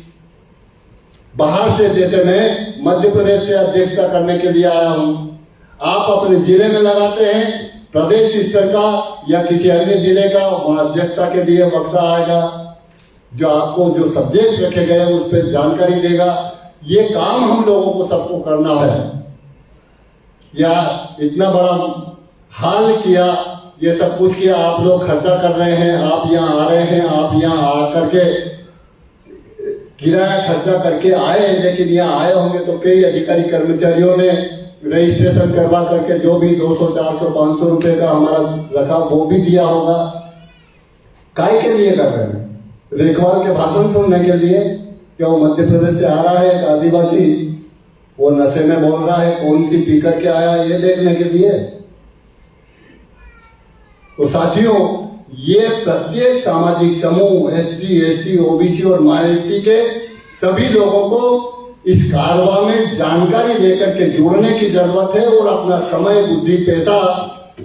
बाहर से, जैसे मैं मध्य प्रदेश से अध्यक्षता करने के लिए आया हूं, आप अपने जिले में लगाते हैं, प्रदेश स्तर का या किसी अन्य जिले का वहां अध्यक्षता के लिए वक्ता आएगा, जो आपको जो सब्जेक्ट रखे गए उस पर जानकारी देगा। ये काम हम लोगों को सबको करना है। या इतना बड़ा हाल किया, ये सब कुछ किया, आप लोग खर्चा कर रहे हैं, आप यहाँ आ रहे हैं, आप यहाँ आकर के किराया खर्चा करके आए, लेकिन यहाँ आए होंगे तो कई अधिकारी कर्मचारियों ने रजिस्ट्रेशन करवा करके जो भी 200, 400, 500 रुपए का हमारा रखा वो भी दिया होगा। काय के लिए कर रहे हैं? रेखवाल के भाषण सुनने के लिए? क्या वो मध्य प्रदेश से आ रहा है एक आदिवासी, वो नशे में बोल रहा है, कौन सी पी करके आया, ये देखने के लिए? तो साथियों, ये प्रत्येक सामाजिक समूह, एससी, एसटी, ओबीसी और माइनॉरिटी के सभी लोगों को इस कारवां में जानकारी लेकर के जोड़ने की जरूरत है, और अपना समय, बुद्धि, पैसा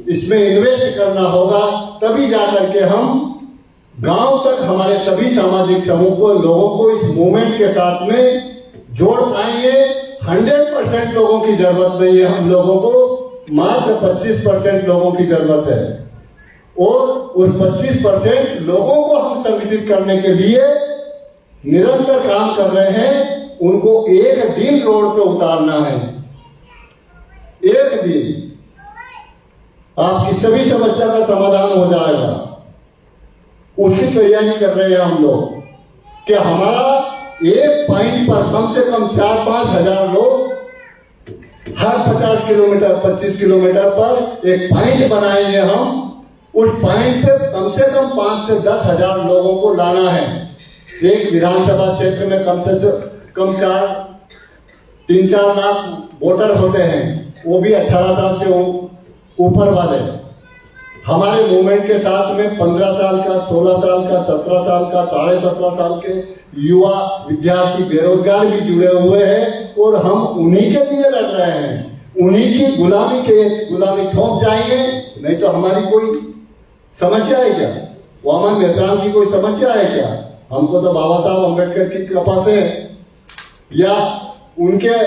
इसमें इन्वेस्ट करना होगा, तभी जाकर के हम गांव तक हमारे सभी सामाजिक समूह को, लोगों को इस मूवमेंट के साथ में जोड़ पाएंगे। 100% लोगों की जरूरत नहीं है हम लोगों को, मात्र 25% लोगों की जरूरत है। और उस 25% लोगों को हम संगठित करने के लिए निरंतर काम कर रहे हैं। उनको एक दिन रोड पे उतारना है, एक दिन आपकी सभी समस्या का समाधान हो जाएगा। उसकी तैयारी कर रहे हैं हम लोग कि हमारा एक पॉइंट पर कम से कम 4-5 हजार लोग हर 50 किलोमीटर 25 किलोमीटर पर एक पॉइंट बनाएंगे हम। उस पॉइंट पे कम से कम 5 से 10 हजार लोगों को लाना है। एक विधानसभा क्षेत्र में कम 3-4 लाख वोटर होते हैं, वो भी 18 साल से ऊपर वाले। हमारे मूवमेंट के साथ में 15 साल का, 16 साल का, 17 साल का, 17.5 साल के युवा विद्यार्थी बेरोजगार भी जुड़े हुए हैं और हम उन्हीं के लिए लड़ रहे हैं। उन्हीं की गुलामी ठोक जाएंगे, नहीं तो हमारी कोई समस्या है क्या? वामन नेत्राम की कोई समस्या है क्या? हमको तो बाबा साहब अम्बेडकर की कृपा से या उनके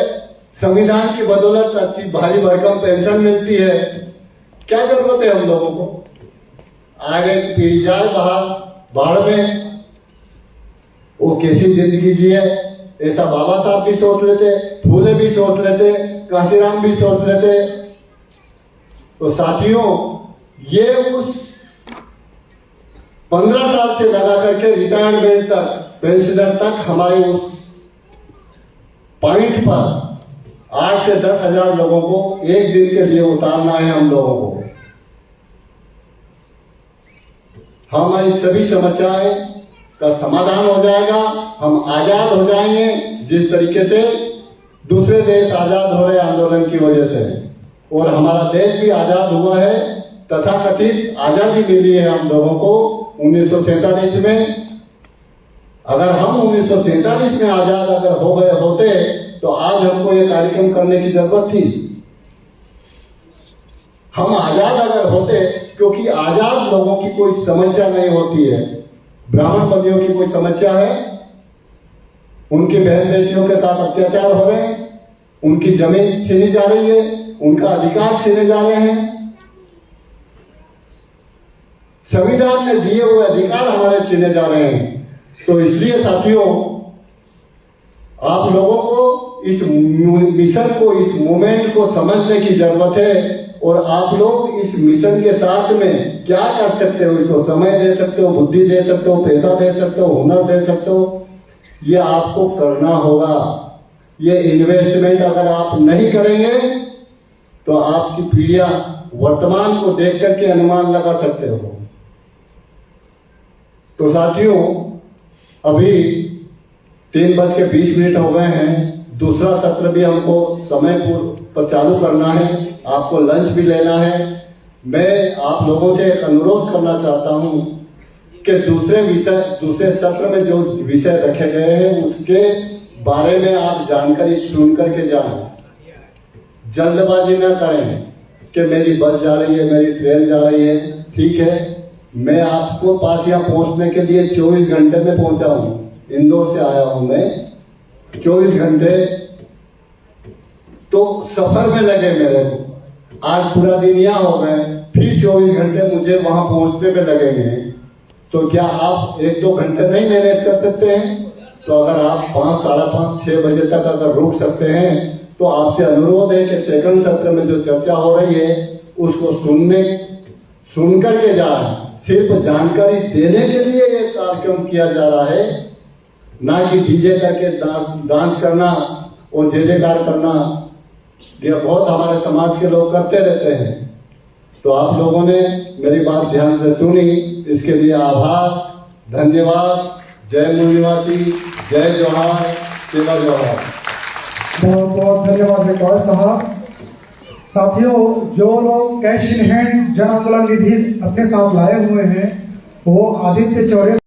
संविधान की बदौलत अच्छी भारी भरकम पेंशन मिलती है। क्या जरूरत है हम लोगों को? आगे पीढ़ी जाए बाहर में, वो कैसी जिंदगी जिए, ऐसा बाबा साहब भी सोच लेते, फूले भी सोच लेते, काशीराम भी सोच लेते। तो साथियों, ये उस 15 साल से लगा करके रिटायरमेंट तक, पेंशनर तक हमारे उस पॉइंट पर 8 से 10 हजार लोगों को एक दिन के लिए उतारना है। हम लोगों को हमारी सभी समस्याएं का समाधान हो जाएगा, हम आजाद हो जाएंगे, जिस तरीके से दूसरे देश आजाद हो रहे आंदोलन की वजह से। और हमारा देश भी आजाद हुआ है, तथाकथित आजादी मिली है हम लोगों को 1947 में। अगर हम 1947 में आजाद अगर हो गए होते तो आज हमको ये कार्यक्रम करने की जरूरत थी। हम आजाद अगर होते, क्योंकि आजाद लोगों की कोई समस्या नहीं होती है। ब्राह्मण बंदियों की कोई समस्या है, उनकी बहन बेटियों के साथ अत्याचार हो रहे हैं, उनकी जमीन छीनी जा रही है, उनका अधिकार छीने जा रहे हैं। संविधान में दिए हुए अधिकार हमारे छीने जा रहे हैं। तो इसलिए साथियों, आप लोगों को इस मिशन को, इस मूवमेंट को समझने की जरूरत है। और आप लोग इस मिशन के साथ में क्या कर सकते हो? इसको समय दे सकते हो, बुद्धि दे सकते हो, पैसा दे सकते हो, हुनर दे सकते हो। ये आपको करना होगा। ये इन्वेस्टमेंट अगर आप नहीं करेंगे तो आपकी पीढ़ियां वर्तमान को देख करके अनुमान लगा सकते हो। तो साथियों, अभी 3:20 हो गए हैं। दूसरा सत्र भी हमको समय पर चालू करना है, आपको लंच भी लेना है। मैं आप लोगों से एक अनुरोध करना चाहता हूं कि दूसरे सत्र में जो विषय रखे गए हैं उसके बारे में आप जानकारी सुन करके जाएं। जल्दबाजी ना करें कि मेरी बस जा रही है, मेरी ट्रेन जा रही है। ठीक है, मैं आपको पास यहाँ पहुंचने के लिए 24 घंटे में पहुंचा हूं। इंदौर से आया हूं मैं, 24 घंटे तो सफर में लगे मेरे को। आज पूरा दिन यहाँ हो गए, फिर 24 घंटे मुझे वहां पहुंचने में लगेंगे। तो क्या आप 1-2 घंटे नहीं मैनेज कर सकते हैं? तो अगर आप 5, 5:30, 6 बजे तक अगर रुक सकते हैं तो आपसे अनुरोध है कि सेकंड सत्र में जो चर्चा हो रही है उसको सुन करके जाए। सिर्फ जानकारी देने के लिए ये कार्यक्रम किया जा रहा है, ना कि डीजे करके डांस करना और जयकार करना। ये बहुत हमारे समाज के लोग करते रहते हैं। तो आप लोगों ने मेरी बात ध्यान से सुनी, इसके लिए आभार, धन्यवाद। जय मूल निवासी, जय जोहार, सेवा जोहार। बहुत बहुत धन्यवाद विकास साहब। साथियों, जो लोग कैश इन हैंड जन आंदोलन निधि अपने साथ लाए हुए हैं वो आदित्य चौरे